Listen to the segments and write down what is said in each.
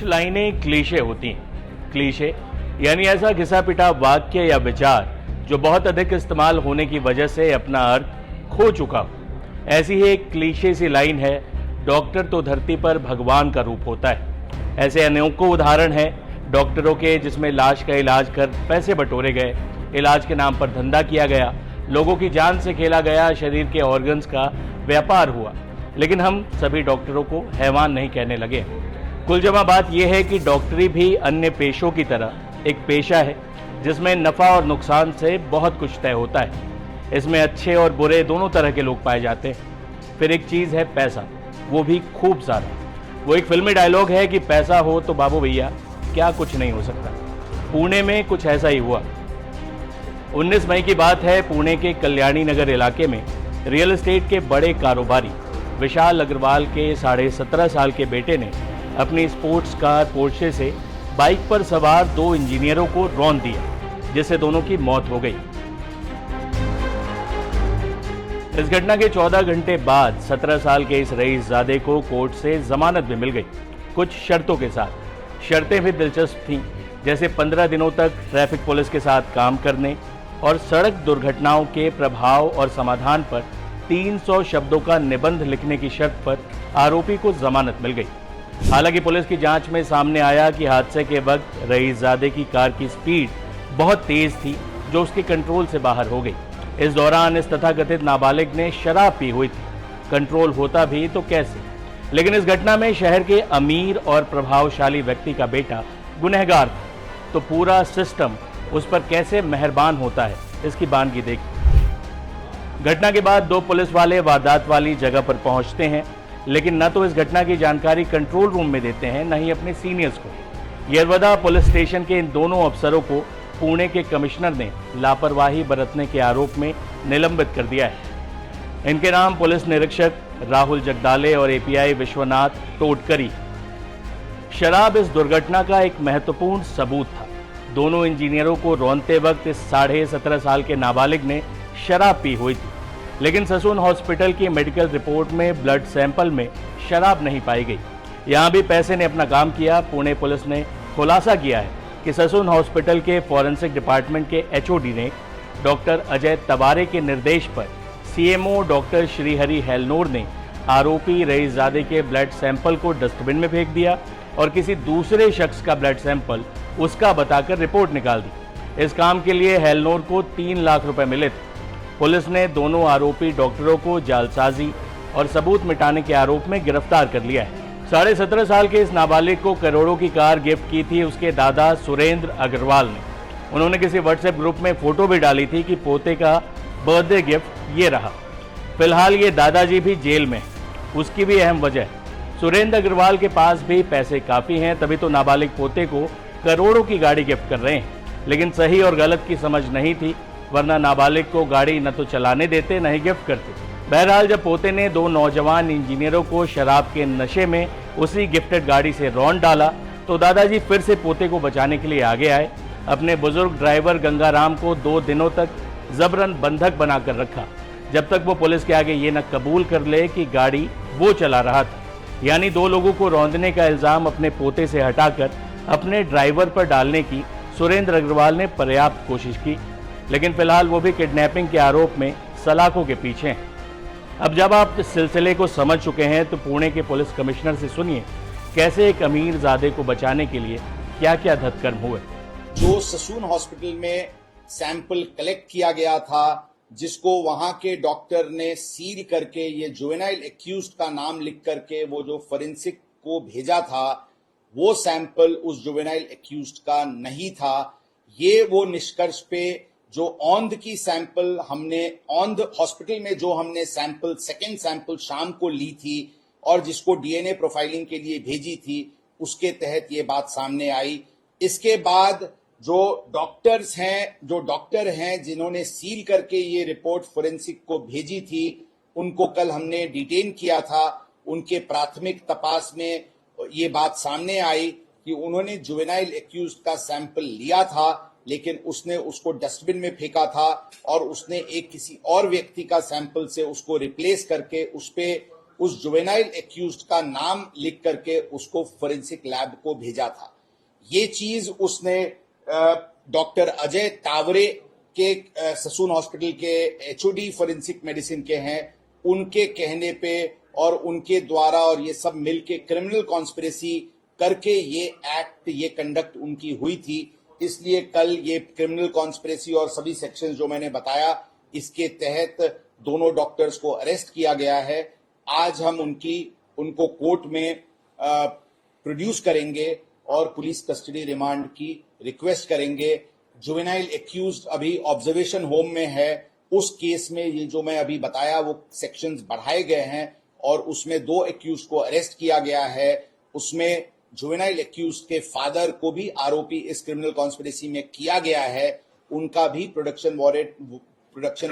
लाइनें क्लीशे होती हैं। क्लीशे यानी ऐसा घिसा पिटा वाक्य या विचार जो बहुत अधिक इस्तेमाल होने की वजह से अपना अर्थ खो चुका हो। ऐसी ही एक क्लीशे सी लाइन है, डॉक्टर तो धरती पर भगवान का रूप होता है। ऐसे अनेकों उदाहरण हैं डॉक्टरों के, जिसमें लाश का इलाज कर पैसे बटोरे गए, इलाज के नाम पर धंधा किया गया, लोगों की जान से खेला गया, शरीर के ऑर्गन्स का व्यापार हुआ। लेकिन हम सभी डॉक्टरों को हैवान नहीं कहने लगे। कुल जमा बात यह है कि डॉक्टरी भी अन्य पेशों की तरह एक पेशा है जिसमें नफा और नुकसान से बहुत कुछ तय होता है। इसमें अच्छे और बुरे दोनों तरह के लोग पाए जाते हैं। फिर एक चीज़ है पैसा, वो भी खूब सारा। वो एक फिल्मी डायलॉग है कि पैसा हो तो बाबू भैया क्या कुछ नहीं हो सकता। पुणे में कुछ ऐसा ही हुआ। 19 मई की बात है। पुणे के कल्याणी नगर इलाके में रियल एस्टेट के बड़े कारोबारी विशाल अग्रवाल के 17.5 साल के बेटे ने अपनी स्पोर्ट्स कार पोर्शे से बाइक पर सवार 2 इंजीनियरों को रौंद दिया, जिससे दोनों की मौत हो गई। इस घटना के 14 घंटे बाद 17 साल के इस रईसजादे को कोर्ट से जमानत भी मिल गई, कुछ शर्तों के साथ। शर्तें भी दिलचस्प थीं, जैसे 15 दिनों तक ट्रैफिक पुलिस के साथ काम करने और सड़क दुर्घटनाओं के प्रभाव और समाधान पर 300 शब्दों का निबंध लिखने की शर्त पर आरोपी को जमानत मिल गई। हालांकि पुलिस की जांच में सामने आया कि हादसे के वक्त रईसजादे की कार की स्पीड बहुत तेज थी, जो उसके कंट्रोल से बाहर हो गई। इस दौरान इस तथाकथित नाबालिग ने शराब पी हुई थी। कंट्रोल होता भी तो कैसे। लेकिन इस घटना में शहर के अमीर और प्रभावशाली व्यक्ति का बेटा गुनहगार था, तो पूरा सिस्टम उस पर कैसे मेहरबान होता है, इसकी बानगी देखी। घटना के बाद 2 पुलिस वाले वारदात वाली जगह पर पहुंचते हैं, लेकिन न तो इस घटना की जानकारी कंट्रोल रूम में देते हैं, न ही अपने सीनियर्स को। यरवदा पुलिस स्टेशन के इन दोनों अफसरों को पुणे के कमिश्नर ने लापरवाही बरतने के आरोप में निलंबित कर दिया है। इनके नाम पुलिस निरीक्षक राहुल जगदाले और एपीआई विश्वनाथ टोडकरी। शराब इस दुर्घटना का एक महत्वपूर्ण सबूत था। दोनों इंजीनियरों को रौंदते वक्त इस 17.5 साल के नाबालिग ने शराब पी हुई थी, लेकिन ससून हॉस्पिटल की मेडिकल रिपोर्ट में ब्लड सैंपल में शराब नहीं पाई गई। यहां भी पैसे ने अपना काम किया। पुणे पुलिस ने खुलासा किया है कि ससून हॉस्पिटल के फॉरेंसिक डिपार्टमेंट के एचओडी ने डॉक्टर अजय तवारे के निर्देश पर सीएमओ डॉक्टर श्रीहरि हेलनोर ने आरोपी रईसजादे के ब्लड सैंपल को डस्टबिन में फेंक दिया और किसी दूसरे शख्स का ब्लड सैंपल उसका बताकर रिपोर्ट निकाल दी। इस काम के लिए हेलनोर को 3 लाख रुपए मिले थे। पुलिस ने दोनों आरोपी डॉक्टरों को जालसाजी और सबूत मिटाने के आरोप में गिरफ्तार कर लिया है। 17.5 साल के इस नाबालिग को करोड़ों की कार गिफ्ट की थी उसके दादा सुरेंद्र अग्रवाल ने। उन्होंने किसी व्हाट्सएप ग्रुप में फोटो भी डाली थी कि पोते का बर्थडे गिफ्ट ये रहा। फिलहाल ये दादाजी भी जेल में, उसकी भी अहम वजह है। सुरेंद्र अग्रवाल के पास भी पैसे काफी हैं, तभी तो नाबालिग पोते को करोड़ों की गाड़ी गिफ्ट कर रहे हैं। लेकिन सही और गलत की समझ नहीं थी, वरना नाबालिग को गाड़ी न तो चलाने देते न ही गिफ्ट करते। बहरहाल जब पोते ने 2 नौजवान इंजीनियरों को शराब के नशे में उसी गिफ्टेड गाड़ी से रौंद डाला, तो दादाजी फिर से पोते को बचाने के लिए आगे आए। अपने बुजुर्ग ड्राइवर गंगाराम को 2 दिनों तक जबरन बंधक बनाकर रखा, जब तक वो पुलिस के आगे ये न कबूल कर ले कि गाड़ी वो चला रहा था। यानी 2 लोगों को रौंदने का इल्जाम अपने पोते से हटाकर अपने ड्राइवर पर डालने की सुरेंद्र अग्रवाल ने पर्याप्त कोशिश की, लेकिन फिलहाल वो भी किडनैपिंग के आरोप में सलाखों के पीछे हैं। अब जब आप इस सिलसिले को समझ चुके हैं, तो पुणे के पुलिस कमिश्नर से सुनिए कैसे एक अमीरजादे को बचाने के लिए क्या क्या धतकर्म हुए। जो ससून हॉस्पिटल में सैंपल कलेक्ट किया गया था, जिसको वहां के डॉक्टर ने सील करके ये जुवेनाइल एक्यूज्ड का नाम लिख करके वो जो फोरेंसिक को भेजा था, वो सैंपल उस जुवेनाइल एक्यूज्ड का नहीं था। ये वो निष्कर्ष पे जो औंध की सैंपल हमने औंध हॉस्पिटल में जो हमने सैंपल सेकेंड सैंपल शाम को ली थी और जिसको डीएनए प्रोफाइलिंग के लिए भेजी थी, उसके तहत ये बात सामने आई। इसके बाद जो डॉक्टर हैं जिन्होंने सील करके ये रिपोर्ट फोरेंसिक को भेजी थी, उनको कल हमने डिटेन किया था। उनके प्राथमिक तपास में ये बात सामने आई कि उन्होंने जुवेनाइल एक्यूज्ड का सैंपल लिया था, लेकिन उसने उसको डस्टबिन में फेंका था और उसने एक किसी और व्यक्ति का सैंपल से उसको रिप्लेस करके उस पे उस जुवेनाइल एक्यूज्ड का नाम लिख करके उसको फोरेंसिक लैब को भेजा था। ये चीज उसने डॉक्टर अजय तावरे के ससून हॉस्पिटल के एचओडी फोरेंसिक मेडिसिन के हैं, उनके कहने पे और उनके द्वारा और ये सब मिलके क्रिमिनल कॉन्स्पिरेसी करके ये कंडक्ट उनकी हुई थी। इसलिए कल ये क्रिमिनल कॉन्स्पिरेसी और सभी सेक्शंस जो मैंने बताया इसके तहत दोनों डॉक्टर्स को अरेस्ट किया गया है। आज हम उनको कोर्ट में प्रोड्यूस करेंगे और पुलिस कस्टडी रिमांड की रिक्वेस्ट करेंगे। जुवेनाइल एक्यूज्ड अभी ऑब्जर्वेशन होम में है। उस केस में ये जो मैं अभी बताया वो सेक्शंस बढ़ाए गए हैं और उसमें 2 एक्यूज्ड को अरेस्ट किया गया है। उसमें जुवेनाइल एक्यूज्ड के फादर को भी आरोपी इस क्रिमिनल कॉन्स्पिरेसी में किया गया है। उनका भी प्रोडक्शन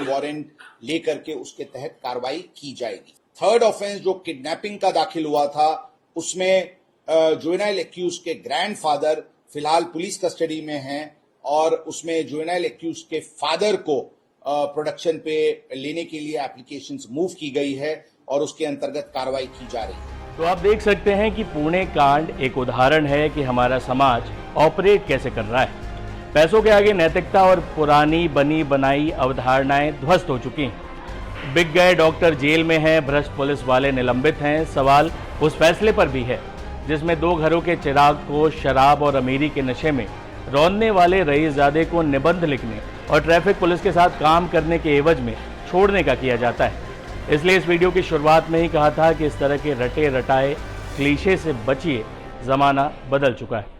वारंट लेकर के उसके तहत कार्रवाई की जाएगी। थर्ड ऑफेंस जो किडनैपिंग का दाखिल हुआ था उसमें जुवेनाइल एक्यूज्ड के ग्रैंडफादर फिलहाल पुलिस कस्टडी में हैं और उसमें जुवेनाइल एक्यूज्ड के फादर को प्रोडक्शन पे लेने के लिए एप्लीकेशंस मूव की गई है और उसके अंतर्गत कार्रवाई की जा रही है। तो आप देख सकते हैं कि पुणे कांड एक उदाहरण है कि हमारा समाज ऑपरेट कैसे कर रहा है। पैसों के आगे नैतिकता और पुरानी बनी बनाई अवधारणाएं ध्वस्त हो चुकी हैं। बिक गए डॉक्टर जेल में हैं, भ्रष्ट पुलिस वाले निलंबित हैं। सवाल उस फैसले पर भी है जिसमें 2 घरों के चिराग को शराब और अमीरी के नशे में रौंदने वाले रईसजादे को निबंध लिखने और ट्रैफिक पुलिस के साथ काम करने के एवज में छोड़ने का किया जाता है। इसलिए इस वीडियो की शुरुआत में ही कहा था कि इस तरह के रटे रटाए क्लीशे से बचिए, ज़माना बदल चुका है।